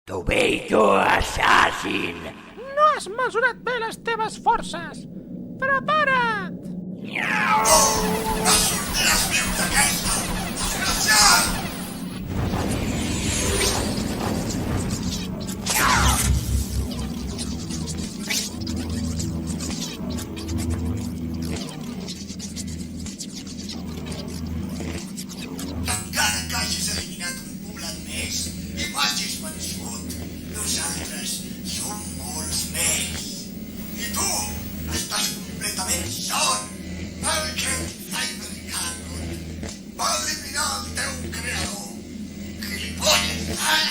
Tomato Assassin! No has mesurat bé les teves forces! Prepara't! No sortiràs viu d'aquesta, desgraciat! Encara que hagis eliminat un poblat més i m'hagis vençut, nosaltres som molts més. I tu estàs completament sol, perquè el Cybercarrot va eliminar el teu creador. Gilipolles, eh?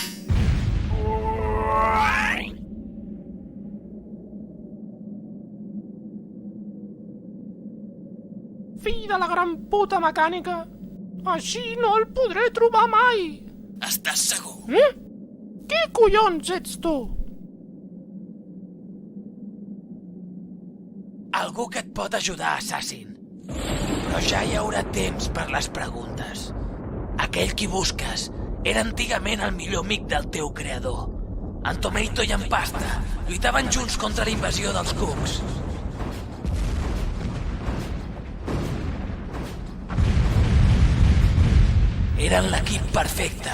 Fill de la gran puta mecànica! Així no el podré trobar mai! Estàs segur? Què collons ets tu? Algú que et pot ajudar, Assassin. Però ja hi haurà temps per les preguntes. Aquell qui busques era antigament el millor amic del teu creador. En Tomato i en Pasta lluitaven junts contra la invasió dels cucs. Eren l'equip perfecte.